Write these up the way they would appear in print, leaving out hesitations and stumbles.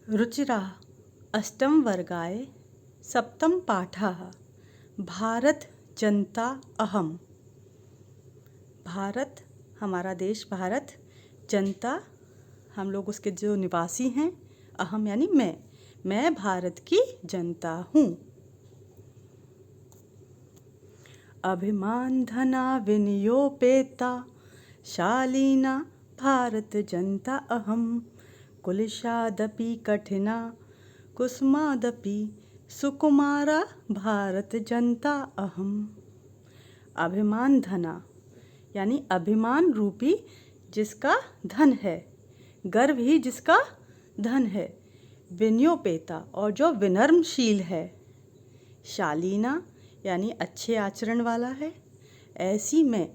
रुचिरा अष्टम वर्गाय सप्तम पाठः भारत जनता अहम। भारत हमारा देश भारत, जनता हम लोग उसके जो निवासी हैं, अहम यानी मैं भारत की जनता हूँ। अभिमान धना विनियोपेता शालीना भारत जनता अहम। कुलिशादपि कठिना कुसुमादपि सुकुमारा भारत जनता अहम। अभिमान धना यानी अभिमान रूपी जिसका धन है, गर्व ही जिसका धन है। विनयोपेता और जो विनम्रशील है। शालीना यानी अच्छे आचरण वाला है। ऐसी मैं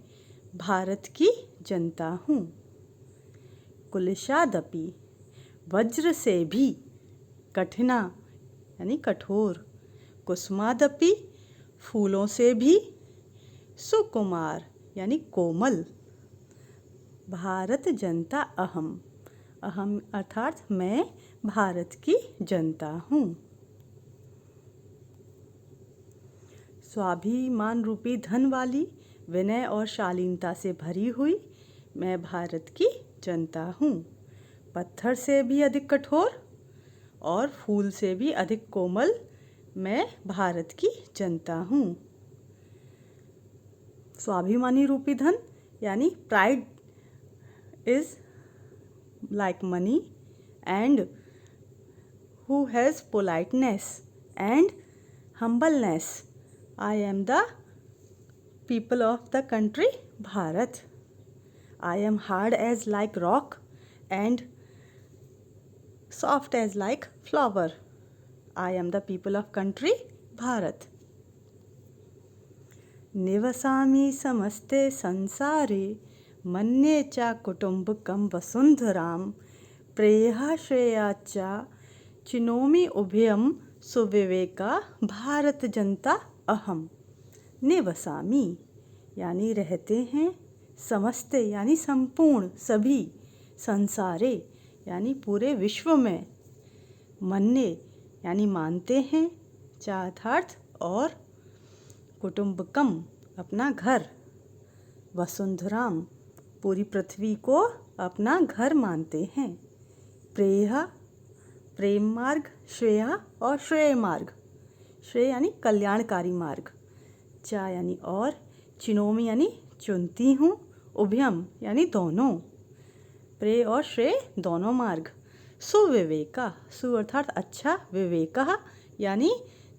भारत की जनता हूँ। कुलिशादपि वज्र से भी, कठिना यानी कठोर, कुसुमादपि फूलों से भी, सुकुमार यानी कोमल। भारत जनता अहम, अहम अर्थात मैं भारत की जनता हूँ। स्वाभिमान रूपी धन वाली, विनय और शालीनता से भरी हुई मैं भारत की जनता हूँ। पत्थर से भी अधिक कठोर और फूल से भी अधिक कोमल मैं भारत की जनता हूँ। स्वाभिमानी रूपी धन यानी pride is like money and who has politeness and humbleness. I am the people of the country Bharat. I am hard as like rock and soft as like flower. I am the people of country Bharat. निवसामि समस्ते संसारे मन्ये च कुटुम्बकं वसुन्धराम् प्रेयः श्रेयाच्च चिनोमि उभयं सुविवेका भारत जनता अहम। निवसामि यानी रहते हैं, समस्ते यानी संपूर्ण सभी, संसारे यानी पूरे विश्व में, मन्ये यानी मानते हैं, चार्थार्थ और कुटुम्बकम अपना घर, वसुंधराम पूरी पृथ्वी को अपना घर मानते हैं। प्रेय प्रेम मार्ग, श्रेय और श्रेय मार्ग, श्रेय यानी कल्याणकारी मार्ग, चा यानी और, चिनोमी यानी चुनती हूँ, उभयम यानी दोनों, प्रेय और श्रेय दोनों मार्ग। सुविवेका, सु अर्थात अच्छा, विवेका यानी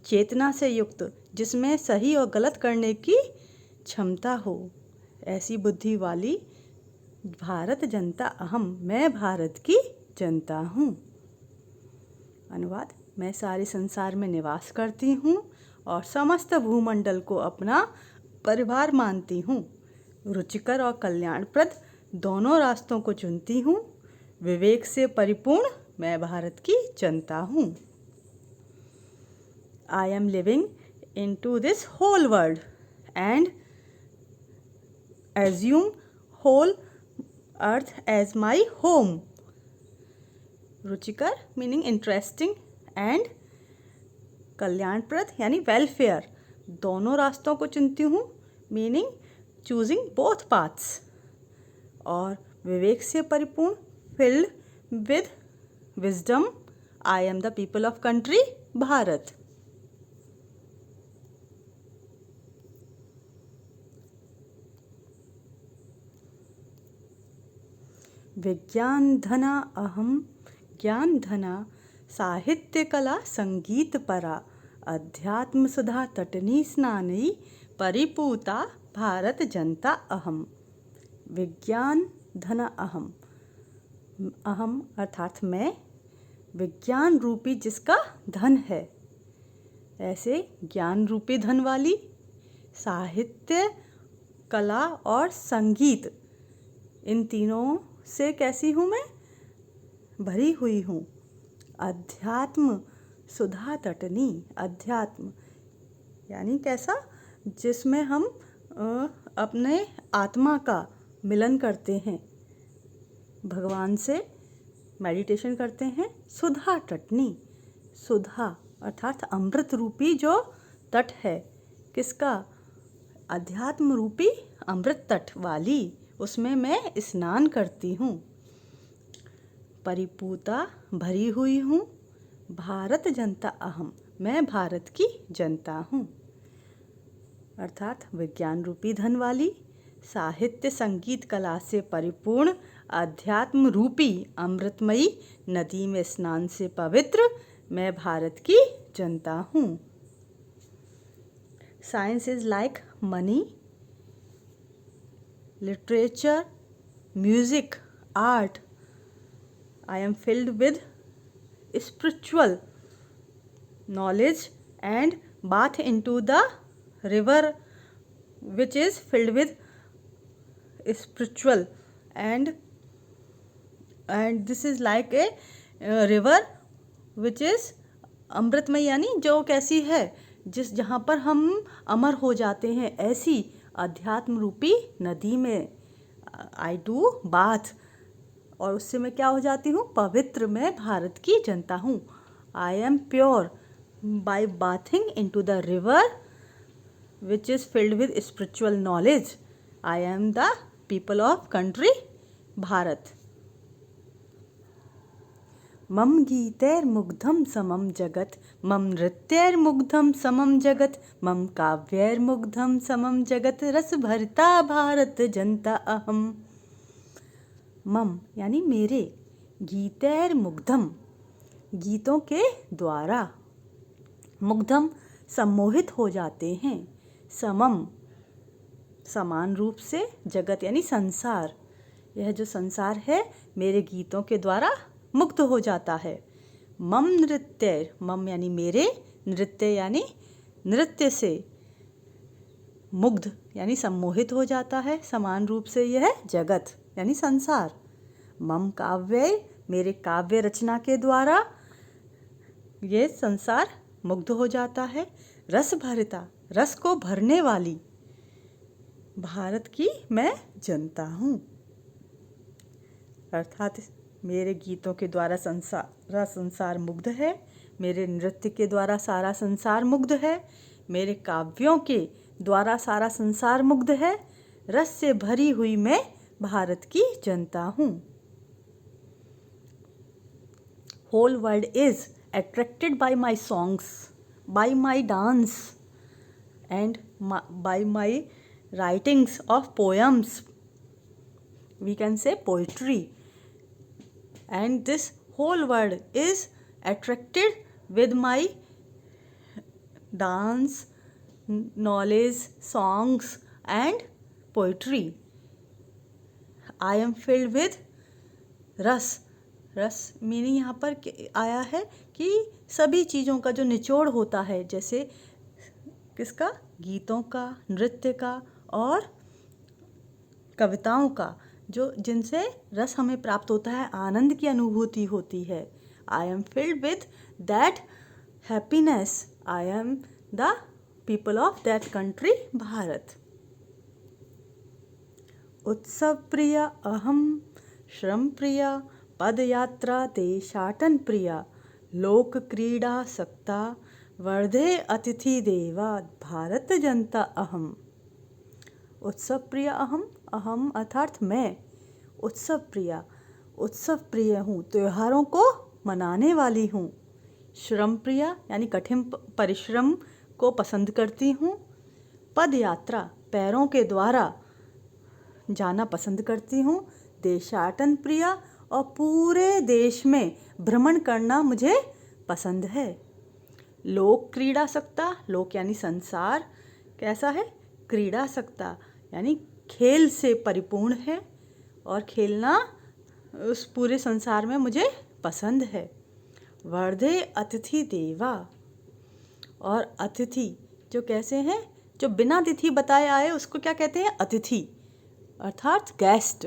चेतना से युक्त, जिसमें सही और गलत करने की क्षमता हो, ऐसी बुद्धि वाली भारत जनता अहम, मैं भारत की जनता हूँ। अनुवाद: मैं सारे संसार में निवास करती हूँ और समस्त भूमंडल को अपना परिवार मानती हूँ। रुचिकर और कल्याणप्रद दोनों रास्तों को चुनती हूँ। विवेक से परिपूर्ण मैं भारत की जनता हूँ। I am living into this whole world and assume whole earth as my home. रुचिकर मीनिंग इंटरेस्टिंग एंड कल्याणप्रद यानी वेलफेयर, दोनों रास्तों को चुनती हूँ, मीनिंग चूजिंग बोथ पाथ्स। और विवेक से परिपूर्ण, filled with wisdom, I am the people of country Bharat. विज्ञान धना अहम ज्ञान धना साहित्य कला संगीत परा अध्यात्म सुधा तटनी स्नानई परिपूता भारत जनता अहम। विज्ञान धना अहम, अहम अर्थात मैं, विज्ञान रूपी जिसका धन है, ऐसे ज्ञान रूपी धन वाली, साहित्य कला और संगीत, इन तीनों से कैसी हूँ मैं, भरी हुई हूँ। अध्यात्म सुधा तटनी, अध्यात्म यानी कैसा, जिसमें हम अपने आत्मा का मिलन करते हैं, भगवान से मेडिटेशन करते हैं। सुधा तटनी, सुधा अर्थात अमृत रूपी जो तट है, किसका? अध्यात्म रूपी अमृत तट वाली, उसमें मैं स्नान करती हूँ। परिपूता भरी हुई हूँ, भारत जनता अहम, मैं भारत की जनता हूँ। अर्थात विज्ञान रूपी धन वाली, साहित्य संगीत कला से परिपूर्ण, अध्यात्म रूपी अमृतमयी नदी में स्नान से पवित्र, मैं भारत की जनता हूँ। Science is like money, literature, music, art. I am filled with spiritual knowledge and bath into the river which is filled with spiritual and this is like a river which is अमृतमय, यानी जो कैसी है, जहाँ पर हम अमर हो जाते हैं, ऐसी अध्यात्म रूपी नदी में I do bath, और उससे मैं क्या हो जाती हूँ? पवित्र, मैं भारत की जनता हूँ। I am pure by bathing into the river which is filled with spiritual knowledge. I am the people of country Bharat. मम गीतैर्मुग्धं समम जगत, मम नृत्यैर्मुग्धं समम जगत, मम काव्यैर्मुग्धं समम जगत, रस भरता भारत जनता अहम। मम यानी मेरे, गीतैर्मुग्धम गीतों के द्वारा, मुग्धम सम्मोहित हो जाते हैं, समम समान रूप से, जगत यानी संसार, यह जो संसार है मेरे गीतों के द्वारा मुग्ध हो जाता है। मम नृत्य, मम यानी मेरे, नृत्य यानी नृत्य से, मुग्ध यानी सम्मोहित हो जाता है, समान रूप से यह जगत यानी संसार। मम काव्य, मेरे काव्य रचना के द्वारा ये संसार मुग्ध हो जाता है। रस भरिता, रस को भरने वाली भारत की मैं जनता हूँ। अर्थात मेरे गीतों के द्वारा सारा संसार मुग्ध है, मेरे नृत्य के द्वारा सारा संसार मुग्ध है, मेरे काव्यों के द्वारा सारा संसार मुग्ध है, रस से भरी हुई मैं भारत की जनता हूँ। Whole world is attracted by my songs, by my dance and by my writings of poems, we can say poetry, and this whole world is attracted with my dance, knowledge, songs and poetry. I am filled with रस, रस meaning यहाँ पर आया है कि सभी चीज़ों का जो निचोड़ होता है, जैसे किसका? गीतों का, नृत्य का और कविताओं का, जो जिनसे रस हमें प्राप्त होता है, आनंद की अनुभूति होती है। I am filled with that happiness, I am the people of that country Bharat. उत्सव प्रिय अहम, श्रम प्रिया, पदयात्रा देशाटन प्रिया, लोक क्रीड़ा सक्ता, वर्धे अतिथि देवा, भारत जनता अहम। उत्सव प्रिय अहम, अहम अर्थात मैं, उत्सव प्रिया, उत्सव प्रिय हूँ, त्योहारों को मनाने वाली हूँ। श्रम प्रिया यानी कठिन परिश्रम को पसंद करती हूँ। पद यात्रा पैरों के द्वारा जाना पसंद करती हूँ। देशाटन प्रिया और पूरे देश में भ्रमण करना मुझे पसंद है। लोक क्रीड़ा सकता, लोक यानी संसार कैसा है? क्रीड़ा सकता यानी खेल से परिपूर्ण है, और खेलना उस पूरे संसार में मुझे पसंद है। वर्धे अतिथि देवा, और अतिथि जो कैसे हैं? जो बिना तिथि बताए आए उसको क्या कहते हैं? अतिथि अर्थात गेस्ट।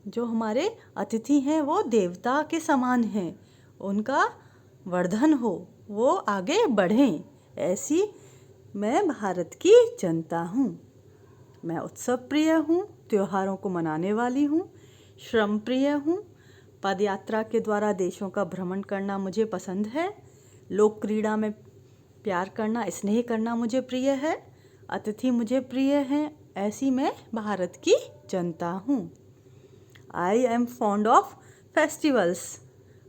जो हमारे अतिथि हैं वो देवता के समान हैं, उनका वर्धन हो, वो आगे बढ़ें, ऐसी मैं भारत की जनता हूँ। मैं उत्सव प्रिय हूँ, त्योहारों को मनाने वाली हूँ। श्रम प्रिय हूँ, पदयात्रा के द्वारा देशों का भ्रमण करना मुझे पसंद है। लोक क्रीड़ा में प्यार करना, स्नेह करना मुझे प्रिय है। अतिथि मुझे प्रिय हैं। ऐसी मैं भारत की जनता हूँ। I am fond of festivals.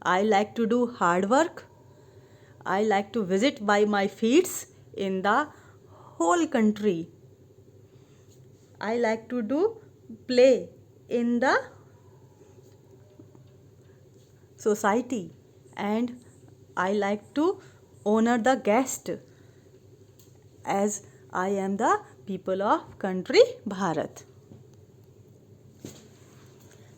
I like to do hard work. I like to visit by my feets in the whole country. I like to do play in the society and I like to honor the guest as I am the people of country Bharat.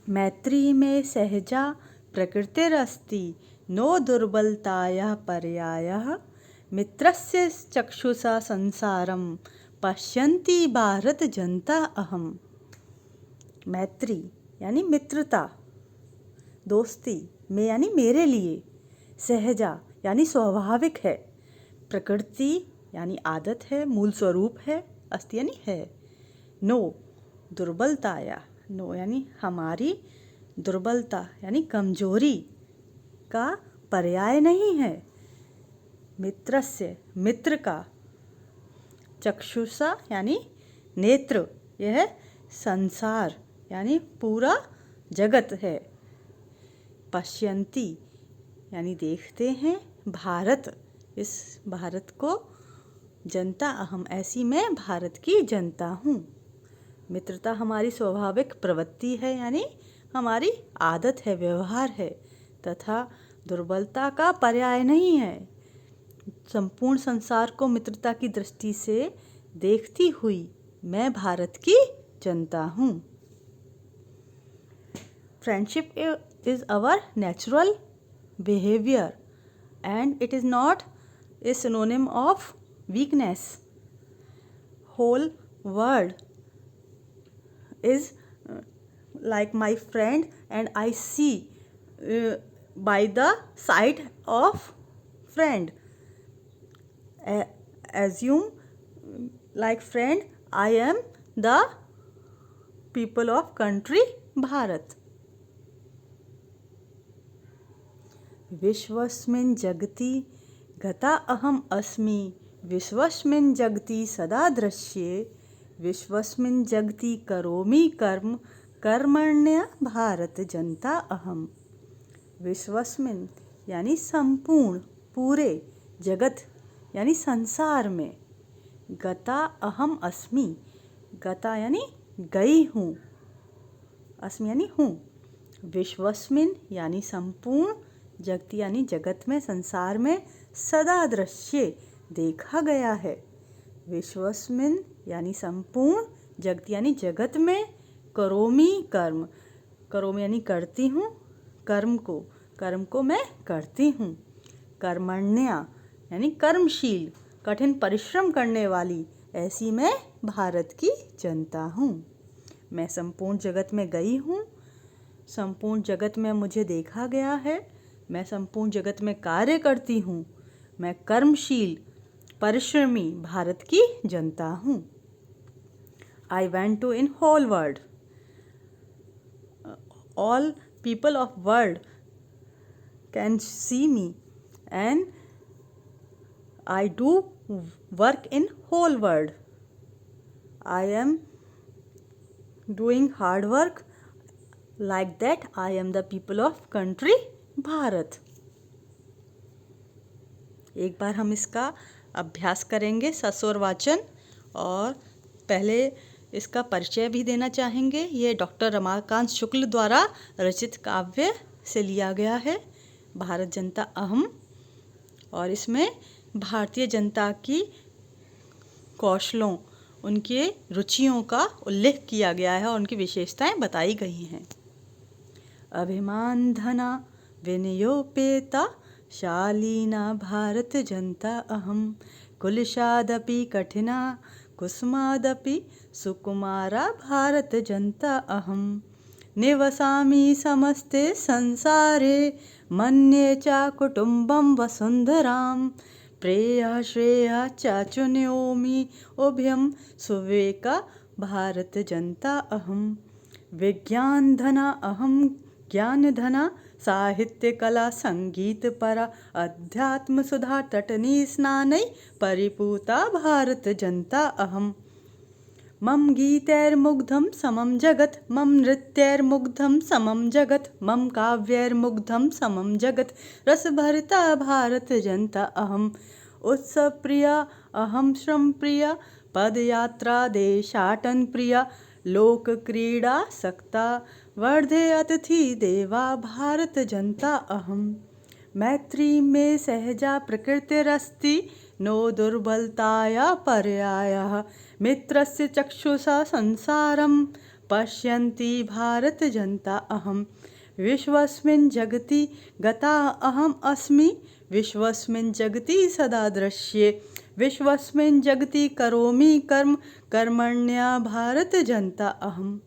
मैत्री में सहजा प्रकृतिरस्ति no दुर्बलतायाः पर्यायः मित्रस्य चक्षुषा संसारम पश्यन्ति भारत जनता अहम। मैत्री यानी मित्रता, दोस्ती में यानी मेरे लिए, सहजा यानी स्वाभाविक है, प्रकृति यानी आदत है, मूल स्वरूप है, अस्ति यानी है, नो दुर्बलताया, नो यानी हमारी, दुर्बलता यानी कमजोरी का पर्याय नहीं है, मित्रस्य मित्र का, चक्षुषा यानी नेत्र, यह संसार यानी पूरा जगत है, पश्यन्ति यानी देखते हैं, भारत इस भारत को, जनता अहम ऐसी मैं भारत की जनता हूँ। मित्रता हमारी स्वाभाविक प्रवृत्ति है यानी हमारी आदत है, व्यवहार है, तथा दुर्बलता का पर्याय नहीं है। संपूर्ण संसार को मित्रता की दृष्टि से देखती हुई मैं भारत की जनता हूँ। Friendship is our natural behavior and it is not a synonym of weakness. Whole world is like my friend and I see by the sight of friend. Assume like friend I am the people of country Bharat. विश्वस्मिन् जगति गता अहम अस्मि विश्वस्मिन् जगति सदा दृश्ये विश्वस्मिन् जगति करोमि कर्म कर्मण्य भारत जनता अहम। विश्वस्मिन् यानी संपूर्ण, पूरे, जगत यानी संसार में, गता अहम अस्मि, गता यानी गई हूँ, अस्मि यानी हूँ, विश्वस्मिन् यानी संपूर्ण, जगति यानी जगत में, संसार में, सदा दृश्य देखा गया है, विश्वस्मिन् यानी संपूर्ण, जगति यानी जगत में, करोमि कर्म, करोमि यानी करती हूँ, कर्म को मैं करती हूँ, कर्मण्या यानी कर्मशील, कठिन परिश्रम करने वाली, ऐसी मैं भारत की जनता हूँ। मैं संपूर्ण जगत में गई हूँ, संपूर्ण जगत में मुझे देखा गया है, मैं संपूर्ण जगत में कार्य करती हूँ, मैं कर्मशील, परिश्रमी भारत की जनता हूँ। I went to in whole world. All people of world can see me and I do work in whole world. I am doing hard work, like that I am the people of country Bharat. एक बार हम इसका अभ्यास करेंगे सस्वर वाचन, और पहले इसका परिचय भी देना चाहेंगे। ये डॉक्टर रमाकांत शुक्ल द्वारा रचित काव्य से लिया गया है, भारत जनता अहम, और इसमें भारतीय जनता की कौशलों, उनके रुचियों का उल्लेख किया गया है और उनकी विशेषताएं बताई गई हैं। अभिमान धना विनयोपेता शालीना भारत जनता अहम कुलशादपि कठिना कुसुमादपि सुकुमारा भारत जनता अहम निवसामि समस्ते संसारे मन्ये च कुटुम्बं वसुन्धरां प्रेया श्रेया चाचुनयोमि उभयं सुविवेका भारत जनता अहम विज्ञान धना अहम ज्ञान धना साहित्य कला संगीत परा अध्यात्म सुधा तटनी स्नानै परिपूता भारत जनता अहम्। मम गीतैर्मुग्धं समं जगत्, मम नृत्यैर्मुग्धं समं जगत्, मम काव्यैर्मुग्धं समं जगत्, रसभरिता भारत जनता अहम्। उत्सवप्रिया अहं श्रमप्रिया, पदयात्रा देशाटनप्रिया, लोकक्रीडासक्ता वर्धे अतिथि देवा भारत जनता अहम्। मैत्री में सहजा प्रकृतिरस्ति, नो दुर्बलताया पर्यायः, मित्रस्य चक्षुषा संसारं पश्यन्ति भारत जनता अहम्। विश्वस्मिन् जगति गता अहम् अस्मि, विश्वस्मिन् जगति सदा दृश्ये, विश्वस्मिन् जगति करोमि कर्म कर्मण्या भारत जनता अहम्।